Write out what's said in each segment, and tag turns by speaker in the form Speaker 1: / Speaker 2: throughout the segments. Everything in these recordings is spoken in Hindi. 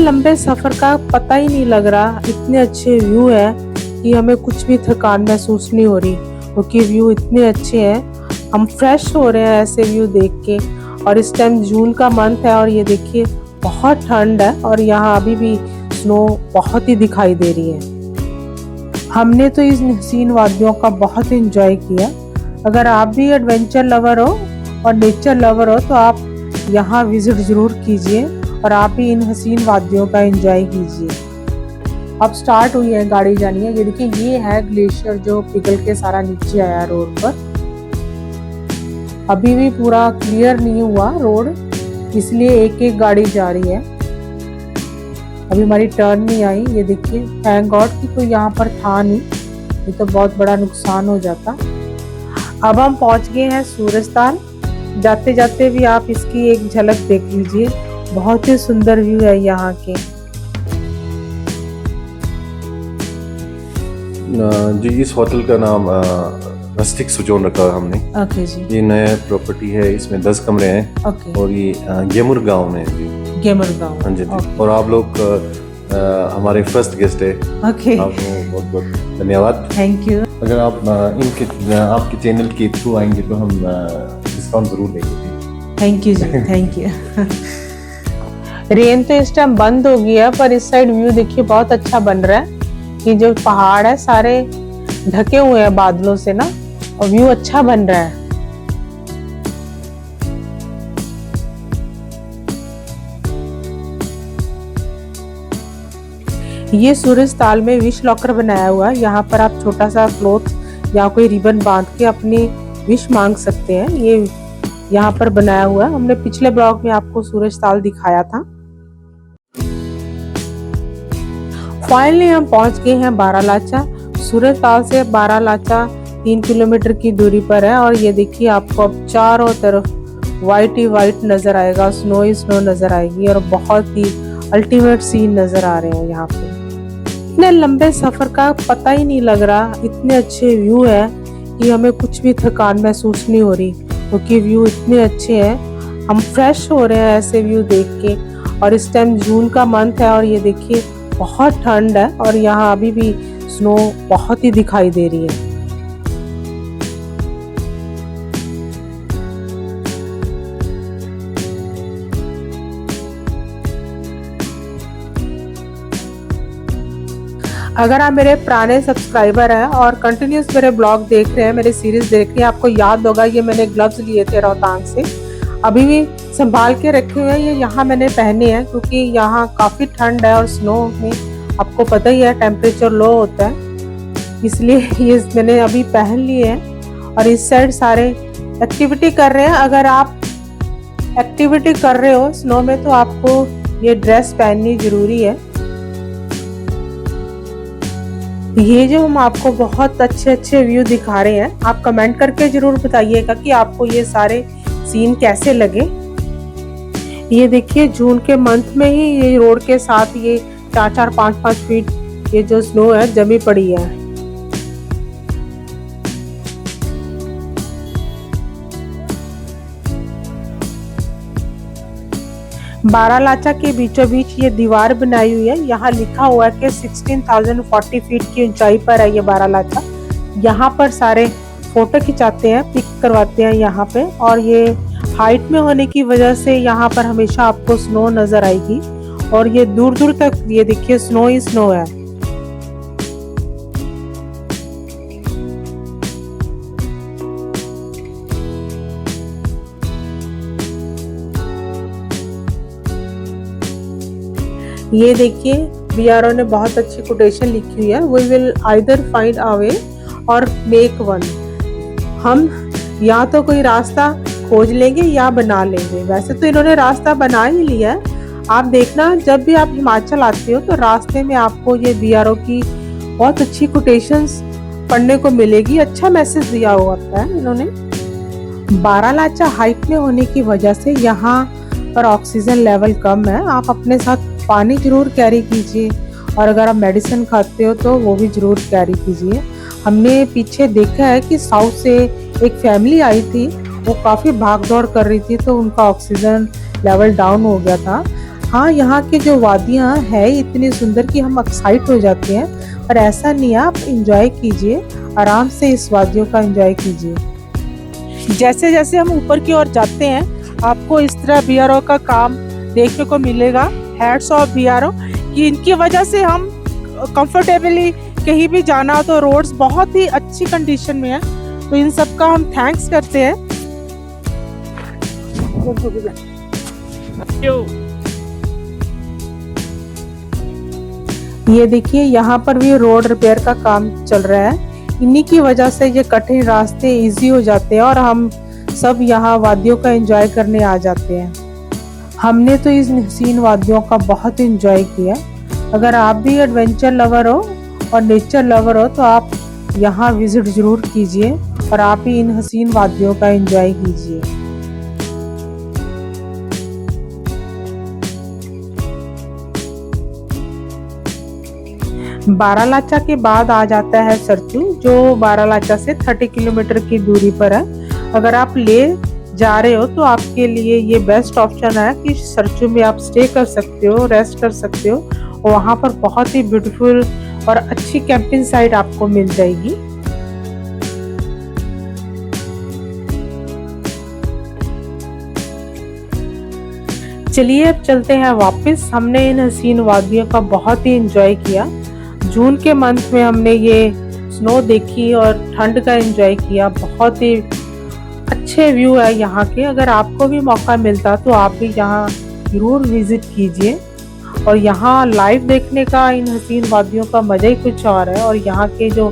Speaker 1: लंबे सफर का पता ही नहीं लग रहा, इतने अच्छे व्यू है कि हमें कुछ भी थकान महसूस नहीं हो रही, क्योंकि व्यू इतने अच्छे हैं। हम फ्रेश हो रहे हैं ऐसे व्यू देख के। और इस टाइम जून का मंथ है और ये देखिए बहुत ठंड है और यहाँ अभी भी स्नो बहुत ही दिखाई दे रही है। हमने तो इस हसीन वादियों का बहुत एंजॉय किया। अगर आप भी एडवेंचर लवर हो और नेचर लवर हो तो आप यहाँ विजिट जरूर कीजिए और आप भी इन हसीन वादियों का एंजॉय कीजिए। अब स्टार्ट हुई है गाड़ी जानी है। ये देखिए ये है ग्लेशियर जो पिघल के सारा नीचे आया रोड पर। अभी भी पूरा क्लियर नहीं हुआ रोड, इसलिए एक एक गाड़ी जा रही है। अभी हमारी टर्न नहीं आई। ये देखिए थैंक गॉड कि कोई यहाँ पर था नहीं, ये तो बहुत बड़ा नुकसान हो जाता। अब हम पहुंच गए हैं सूरजताल। जाते जाते भी आप इसकी एक झलक देख लीजिए, बहुत ही सुंदर व्यू है यहाँ के।
Speaker 2: जी इस होटल का नाम रस्टिक सुजोन रखा हमने।
Speaker 1: ओके जी।
Speaker 2: ये नया प्रॉपर्टी है, इसमें 10 कमरे हैं।
Speaker 1: ओके।
Speaker 2: और ये गेमुर गांव में है जी।
Speaker 1: गेमर गांव।
Speaker 2: हाँ जी। और आप लोग हमारे फर्स्ट गेस्ट है।
Speaker 1: ओके।
Speaker 2: आपको बहुत बहुत धन्यवाद।
Speaker 1: Thank you.
Speaker 2: अगर आप आपके चैनल के थ्रू आएंगे तो हम डिस्काउंट जरूर देंगे।
Speaker 1: थैंक यू जी। Thank you. रेन तो इस टाइम बंद हो गई है, पर इस साइड व्यू देखिए बहुत अच्छा बन रहा है। ये जो पहाड़ है सारे ढके हुए हैं बादलों से ना, और व्यू अच्छा बन रहा है। ये सूरजताल में विश लॉकर बनाया हुआ है। यहाँ पर आप छोटा सा क्लॉथ या कोई रिबन बांध के अपनी विश मांग सकते हैं। ये यहाँ पर बनाया हुआ है। हमने पिछले ब्लॉग में आपको सूरजताल दिखाया था। फाइनली हम पहुंच गए हैं बारालाचा। सूरजताल से बारालाचा 3 किलोमीटर की दूरी पर है। और ये देखिए आपको अब चारों तरफ वाइट ही वाइट नजर आएगा, स्नो ही स्नो नजर आएगी और बहुत ही अल्टीमेट सीन नजर आ रहे हैं यहाँ पे। इतने लंबे सफर का पता ही नहीं लग रहा, इतने अच्छे व्यू है कि हमें कुछ भी थकान महसूस नहीं हो रही, क्योंकि व्यू इतने अच्छे हैं। हम फ्रेश हो रहे हैं ऐसे व्यू देख के। और इस टाइम जून का मंथ है और ये देखिए बहुत ठंड है और यहाँ अभी भी स्नो बहुत ही दिखाई दे रही है। अगर आप मेरे पुराने सब्सक्राइबर हैं और कंटिन्यूस मेरे ब्लॉग देख रहे हैं, मेरे सीरीज देख रहे हैं, आपको याद होगा ये मैंने ग्लव्स लिए थे रोहतांग से, अभी भी संभाल के रखे हुए हैं। ये यहाँ मैंने पहने हैं क्योंकि यहाँ काफ़ी ठंड है और स्नो में आपको पता ही है टेम्परेचर लो होता है, इसलिए ये मैंने अभी पहन लिए हैं। और इस साइड सारे एक्टिविटी कर रहे हैं। अगर आप एक्टिविटी कर रहे हो स्नो में तो आपको ये ड्रेस पहननी जरूरी है। ये जो हम आपको बहुत अच्छे अच्छे व्यू दिखा रहे हैं, आप कमेंट करके जरूर बताइएगा कि आपको ये सारे सीन कैसे लगे। ये देखिए जून के मंथ में ही ये रोड के साथ ये 4-4, 5-5 फीट ये जो स्नो है जमी पड़ी है। बारालाचा के बीचों बीच ये दीवार बनाई हुई है। यहाँ लिखा हुआ है कि 16,040 फीट की ऊंचाई पर है ये बारालाचा। यहाँ पर सारे फोटो खिंचाते हैं, पिक करवाते हैं यहाँ पे। और ये हाइट में होने की वजह से यहाँ पर हमेशा आपको स्नो नजर आएगी और ये दूर दूर तक ये देखिए स्नो ही स्नो है। ये देखिए बीआरओ ने बहुत अच्छी कोटेशन लिखी हुई है, we will either find a way और मेक वन। हम या तो कोई रास्ता खोज लेंगे या बना लेंगे। वैसे तो इन्होंने रास्ता बना ही लिया है। आप देखना जब भी आप हिमाचल आते हो तो रास्ते में आपको ये बीआरओ की बहुत अच्छी कोटेशंस पढ़ने को मिलेगी। अच्छा मैसेज दिया हुआ है इन्होंने। बारालाचा हाइट में होने की वजह से यहाँ पर ऑक्सीजन लेवल कम है। आप अपने साथ पानी जरूर कैरी कीजिए और अगर आप मेडिसिन खाते हो तो वो भी जरूर कैरी कीजिए। हमने पीछे देखा है कि साउथ से एक फैमिली आई थी, वो काफ़ी भाग दौड़ कर रही थी तो उनका ऑक्सीजन लेवल डाउन हो गया था। हाँ, यहाँ के जो वादियाँ है इतनी सुंदर कि हम एक्साइट हो जाते हैं। पर ऐसा नहीं है, आप एंजॉय कीजिए, आराम से इस वादियों का एंजॉय कीजिए। जैसे जैसे हम ऊपर की ओर जाते हैं आपको इस तरह बीआरओ का काम देखने को मिलेगा। हेड्स ऑफ बीआरओ कि इनकी वजह से हम कंफर्टेबली कहीं भी जाना हो तो रोड्स बहुत ही अच्छी कंडीशन में है, तो इन सब का हम थैंक्स करते हैं। ये देखिए यहाँ पर भी रोड रिपेयर का काम चल रहा है। इन्हीं की वजह से ये कठिन रास्ते इजी हो जाते हैं और हम सब यहाँ वादियों का एंजॉय करने आ जाते हैं। हमने तो इस हसीन वादियों का बहुत एंजॉय किया। अगर आप भी एडवेंचर लवर हो और नेचर लवर हो तो आप यहाँ विजिट जरूर कीजिए और आप ही इन हसीन वादियों का एंजॉय कीजिए। बारालाचा के बाद आ जाता है सरचू, जो बारालाचा से 30 किलोमीटर की दूरी पर है। अगर आप ले जा रहे हो तो आपके लिए ये बेस्ट ऑप्शन है कि सरचू में आप स्टे कर सकते हो, रेस्ट कर सकते हो और वहाँ पर बहुत ही ब्यूटीफुल और अच्छी कैंपिंग साइट आपको मिल जाएगी। चलिए अब चलते हैं वापस। हमने इन हसीन वादियों का बहुत ही एंजॉय किया। जून के मंथ में हमने ये स्नो देखी और ठंड का एंजॉय किया। बहुत ही अच्छे व्यू है यहाँ के। अगर आपको भी मौका मिलता तो आप भी यहाँ जरूर विजिट कीजिए और यहाँ लाइव देखने का इन हसीन वादियों का मजा ही कुछ और है। और यहाँ के जो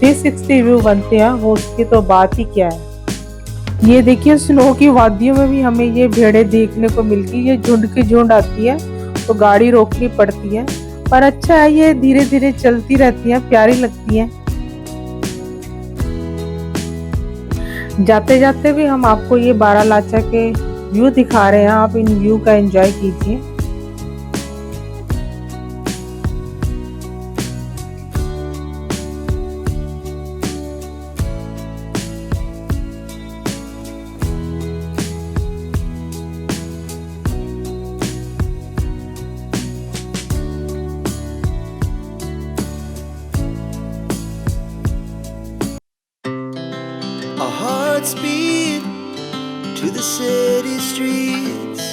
Speaker 1: 360 व्यू बनते हैं वो उसकी तो बात ही क्या है। ये देखिए स्नो की वादियों में भी हमें ये भेड़ें देखने को मिलती है। ये झुंड की झुंड आती है तो गाड़ी रोकनी पड़ती है, पर अच्छा है ये धीरे धीरे चलती रहती है, प्यारी लगती है। जाते जाते भी हम आपको ये बारालाचा के व्यू दिखा रहे हैं, आप इन व्यू का एंजॉय कीजिए।
Speaker 3: Our hearts beat to the city streets.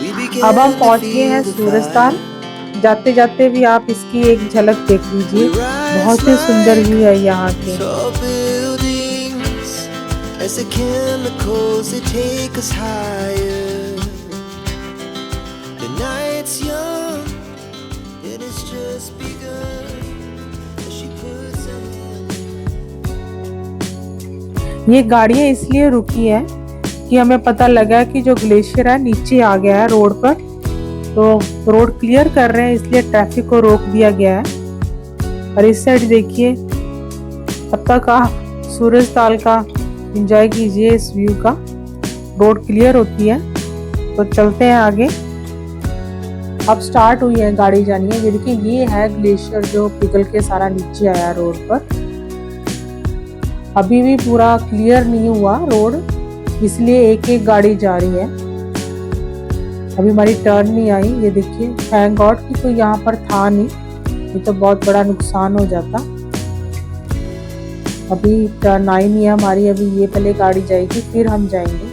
Speaker 3: We began
Speaker 1: अब हम
Speaker 3: to
Speaker 1: पहुंच गए हैं
Speaker 3: feel the
Speaker 1: सूरजताल।
Speaker 3: fire.
Speaker 1: जाते जाते भी आप इसकी एक झलक देख लीजिए, बहुत ही सुंदर व्यू है यहाँ के।
Speaker 3: Tall buildings, as the chemicals they take us higher. The night's young, and it's just begun. As she puts her
Speaker 1: ये गाड़ियाँ इसलिए रुकी है कि हमें पता लगा कि जो ग्लेशियर है नीचे आ गया है रोड पर, तो रोड क्लियर कर रहे हैं इसलिए ट्रैफिक को रोक दिया गया है। और इस साइड देखिए, तब तक आप सूरजताल का एंजॉय कीजिए इस व्यू का। रोड क्लियर होती है तो चलते हैं आगे। अब स्टार्ट हुई है गाड़ी जानी है। ये देखिए ये है ग्लेशियर जो पिघल के सारा नीचे आया रोड पर। अभी भी पूरा क्लियर नहीं हुआ रोड, इसलिए एक एक गाड़ी जा रही है। अभी हमारी टर्न नहीं आई। ये देखिए थैंक गॉड कि कोई यहाँ पर था नहीं, ये तो बहुत बड़ा नुकसान हो जाता। अभी टर्न आई नहीं है हमारी, अभी ये पहले गाड़ी जाएगी फिर हम जाएंगे।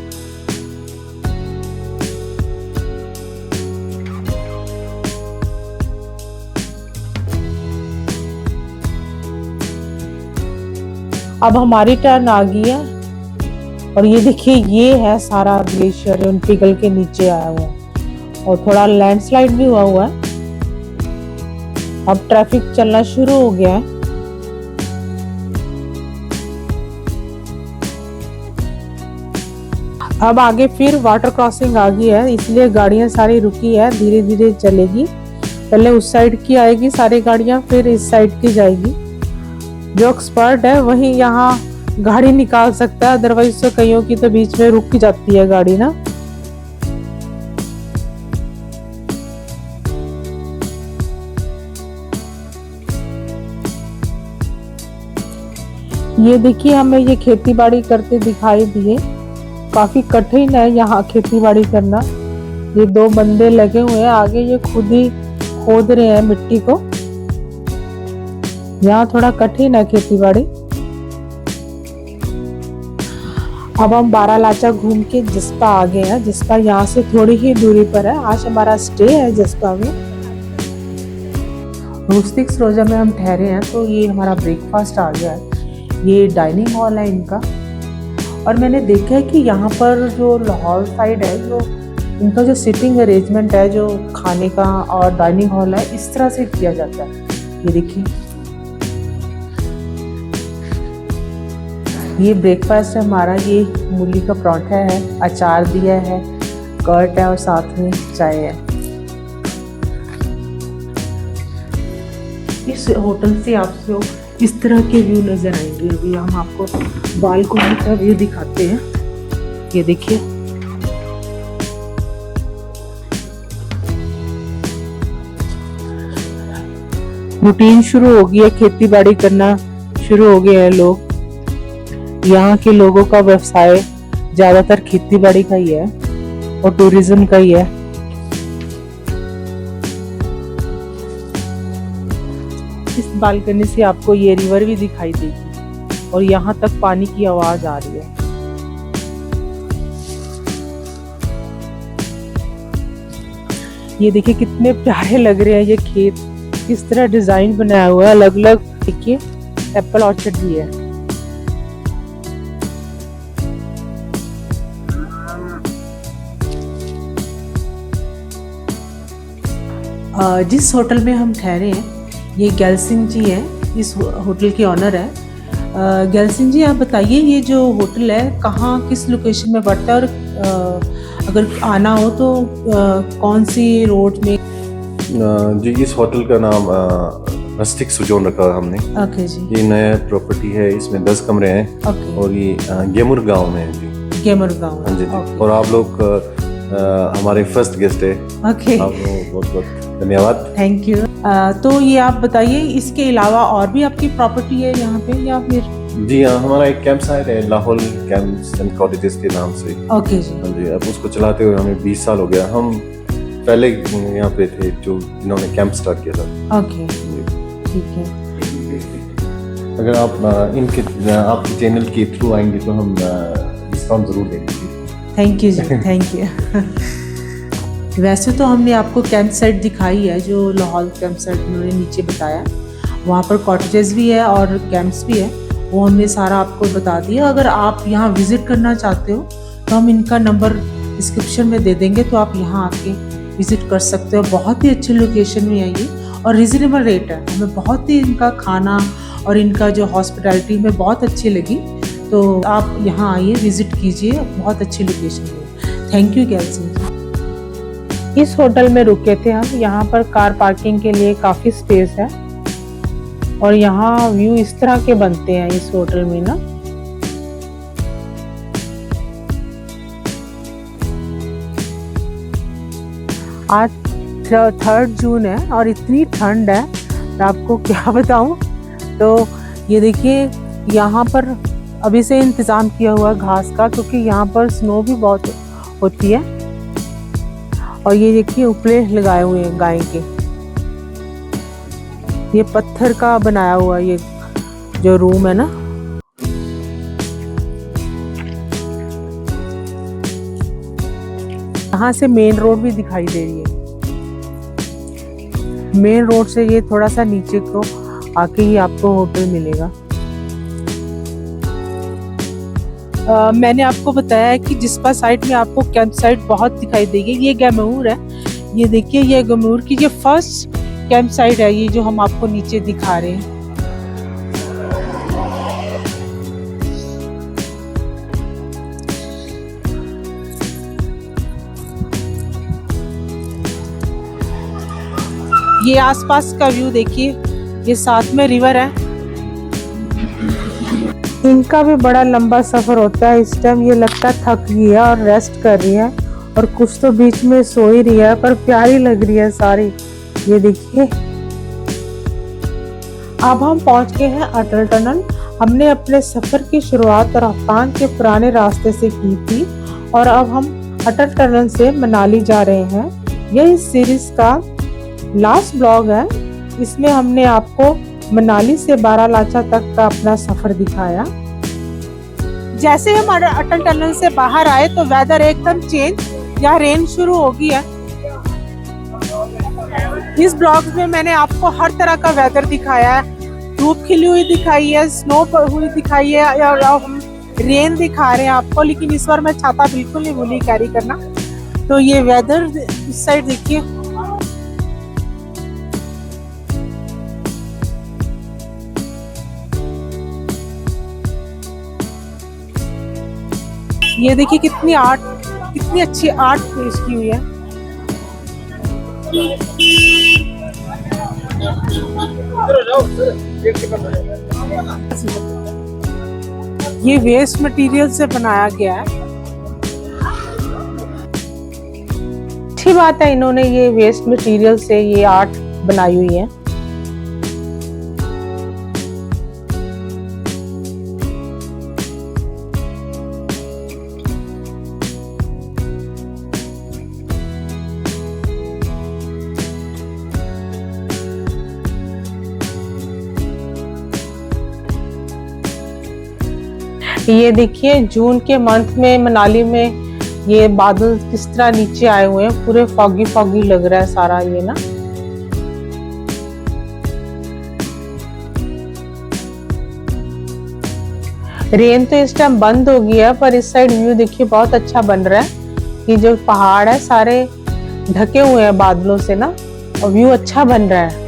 Speaker 1: अब हमारी टर्न आ गई है और ये देखिए ये है सारा ग्लेशियर उन पिघल के नीचे आया हुआ है और थोड़ा लैंडस्लाइड भी हुआ है। अब ट्रैफिक चलना शुरू हो गया है। अब आगे फिर वाटर क्रॉसिंग आ गई है, इसलिए गाड़ियां सारी रुकी है, धीरे धीरे चलेगी। पहले उस साइड की आएगी सारी गाड़ियां, फिर इस साइड की जाएगी। जो एक्सपर्ट है वही यहाँ गाड़ी निकाल सकता है, अदरवाइज तो कईयों की तो बीच में रुक जाती है गाड़ी ना। ये देखिए हमें ये खेती बाड़ी करते दिखाई दिए। काफी कठिन है यहाँ खेती बाड़ी करना, ये 2 बंदे लगे हुए हैं आगे, ये खुद ही खोद रहे हैं मिट्टी को। यहाँ थोड़ा कठिन है खेती बाड़ी। अब हम बारालाचा घूम के जिस्पा आ गए हैं। जिस्पा यहाँ से थोड़ी ही दूरी पर है। आज हमारा स्टे है जिस्पा में। रूस्टिक्स रोजा में हम ठहरे हैं, तो ये हमारा ब्रेकफास्ट आ गया है। ये डाइनिंग हॉल है इनका। और मैंने देखा है कि यहाँ पर जो लाहौर साइड है, जो इनका जो सिटिंग अरेंजमेंट है, जो खाने का और डाइनिंग हॉल है, इस तरह से किया जाता है। ये देखिए, ये ब्रेकफास्ट है हमारा। ये मूली का पराठा है, अचार दिया है, कर्ड है और साथ में चाय है। इस होटल से आपको इस तरह के व्यू नजर आएंगे। अभी हम आपको बालकनी का व्यू दिखाते हैं। ये देखिए, रूटीन शुरू हो गई है, खेती बाड़ी करना शुरू हो गए हैं लोग। यहाँ के लोगों का व्यवसाय ज्यादातर खेती बाड़ी का ही है और टूरिज्म का ही है। इस बालकनी से आपको ये रिवर भी दिखाई देगी और यहाँ तक पानी की आवाज आ रही है। ये देखिए कितने प्यारे लग रहे हैं ये खेत, किस तरह डिजाइन बनाया हुआ है अलग अलग। देखिए एप्पल ऑर्चर्ड भी है। जिस होटल में हम ठहरे हैं, ये गैलसिंह जी हैं, इस होटल के ऑनर है। गैलसिंह जी, आप बताइए ये जो होटल है कहाँ, किस लोकेशन में पड़ता है, और अगर आना हो तो कौन सी रोड में?
Speaker 2: जी, इस होटल का नाम रस्टिक सुजोन रखा है हमने।
Speaker 1: ओके जी।
Speaker 2: ये नया प्रॉपर्टी है, इसमें 10 कमरे हैं।
Speaker 1: ओके।
Speaker 2: और ये गेमुर गांव में है जी।
Speaker 1: गेमुर गांव।
Speaker 2: हाँ जी जी।
Speaker 1: ओके।
Speaker 2: और आप लोग हमारे फर्स्ट गेस्ट है।
Speaker 1: ओके,
Speaker 2: आपको बहुत बहुत धन्यवाद।
Speaker 1: Thank you. तो ये आप बताइए, इसके अलावा और भी आपकी प्रॉपर्टी है यहाँ पे या फिर?
Speaker 2: जी हाँ, हमारा एक कैंप साइट है लाहौल कैंप्स एंड कॉटेजेस के नाम से।
Speaker 1: ओके जी।
Speaker 2: हाँ जी, अब उसको चलाते हुए हमें 20 साल हो गया। हम पहले यहाँ पे थे जो जिन्होंने कैंप स्टार्ट किया था।
Speaker 1: ओके, ठीक है।
Speaker 2: अगर आप इनके आपके चैनल के थ्रू आएंगे तो हम डिस्काउंट जरूर देंगे।
Speaker 1: थैंक यू जी, थैंक यू। वैसे तो हमने आपको कैंप साइट दिखाई है, जो लाहौल कैंप साइट उन्होंने नीचे बताया। वहाँ पर कॉटेजेस भी है और कैंप्स भी है, वो हमने सारा आपको बता दिया। अगर आप यहाँ विजिट करना चाहते हो तो हम इनका नंबर डिस्क्रिप्शन में दे देंगे, तो आप यहाँ आके विजिट कर सकते हो। बहुत ही अच्छी लोकेशन में है ये और रिजनेबल रेट है। हमें बहुत ही इनका खाना और इनका जो हॉस्पिटैलिटी में बहुत अच्छी लगी। तो आप यहाँ आइए, विजिट कीजिए, बहुत अच्छी लोकेशन है। थैंक यू गैलसिंह जी। इस होटल में रुके थे हम। यहाँ पर कार पार्किंग के लिए काफ़ी स्पेस है और यहाँ व्यू इस तरह के बनते हैं इस होटल में ना। आज 3 जून है और इतनी ठंड है, मैं आपको क्या बताऊं। तो ये देखिए, यहाँ पर अभी से इंतज़ाम किया हुआ घास का, क्योंकि यहाँ पर स्नो भी बहुत होती है। और ये देखिए उपले लगाए हुए हैं गाय के। ये पत्थर का बनाया हुआ ये जो रूम है ना। यहाँ से मेन रोड भी दिखाई दे रही है। मेन रोड से ये थोड़ा सा नीचे को आके ही आपको होटल मिलेगा। मैंने आपको बताया है कि जिस्पा साइड में आपको कैंप साइट बहुत दिखाई देगी। ये गैमूर है, ये देखिए, ये गैमूर की ये फर्स्ट कैंप साइट है, ये जो हम आपको नीचे दिखा रहे हैं। ये आसपास का व्यू देखिए, ये साथ में रिवर है। इनका भी बड़ा लंबा सफर होता है। इस टाइम ये लगता है थक गई है और रेस्ट कर रही है, और कुछ तो बीच में सो ही रही है, पर प्यारी लग रही है सारी। ये देखिए, अब हम पहुंच गए हैं अटल टनल। हमने अपने सफर की शुरुआत रोहतांग के पुराने रास्ते से की थी और अब हम अटल टनल से मनाली जा रहे हैं। यह इस सीरीज का लास्ट ब्लॉग है। इसमें हमने आपको मनाली से बारालाचा तक का अपना सफर दिखाया। जैसे हम अटल टनल से बाहर आए तो वेदर एकदम चेंज, यहाँ रेन शुरू हो गई है। इस ब्लॉग में मैंने आपको हर तरह का वेदर दिखाया है, धूप खिली हुई दिखाई है, स्नो हुई दिखाई है, और हम रेन दिखा रहे हैं आपको। लेकिन इस बार मैं छाता बिल्कुल नहीं भूली कैरी करना। तो ये वेदर इस साइड देखिए, ये देखिए कितनी अच्छी आर्ट पेश की हुई है। ये वेस्ट मटेरियल से बनाया गया है। अच्छी बात है, इन्होंने ये वेस्ट मटेरियल से ये आर्ट बनाई हुई है। ये देखिए जून के मंथ में मनाली में ये बादल किस तरह नीचे आए हुए हैं, पूरे फॉगी फॉगी लग रहा है सारा ये ना। रेन तो इस टाइम बंद हो गया है, पर इस साइड व्यू देखिए बहुत अच्छा बन रहा है। ये जो पहाड़ है सारे ढके हुए हैं बादलों से ना, और व्यू अच्छा बन रहा है।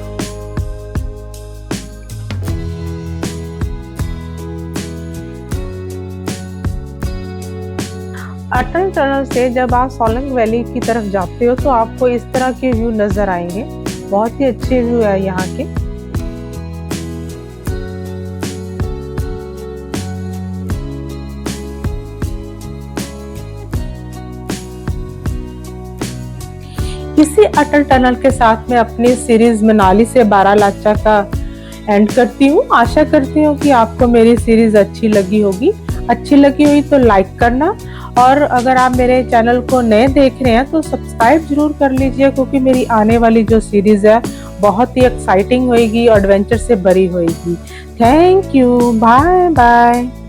Speaker 1: अटल टनल से जब आप सोलंग वैली की तरफ जाते हो तो आपको इस तरह के व्यू नजर आएंगे। बहुत ही अच्छे व्यू है यहाँ के। इसी अटल टनल के साथ में अपनी सीरीज मनाली से बारालाचा का एंड करती हूँ। आशा करती हूँ कि आपको मेरी सीरीज अच्छी लगी होगी। अच्छी लगी हुई तो लाइक करना, और अगर आप मेरे चैनल को नए देख रहे हैं तो सब्सक्राइब जरूर कर लीजिए, क्योंकि मेरी आने वाली जो सीरीज है बहुत ही एक्साइटिंग होगी, एडवेंचर से भरी होगी। Thank you, bye bye.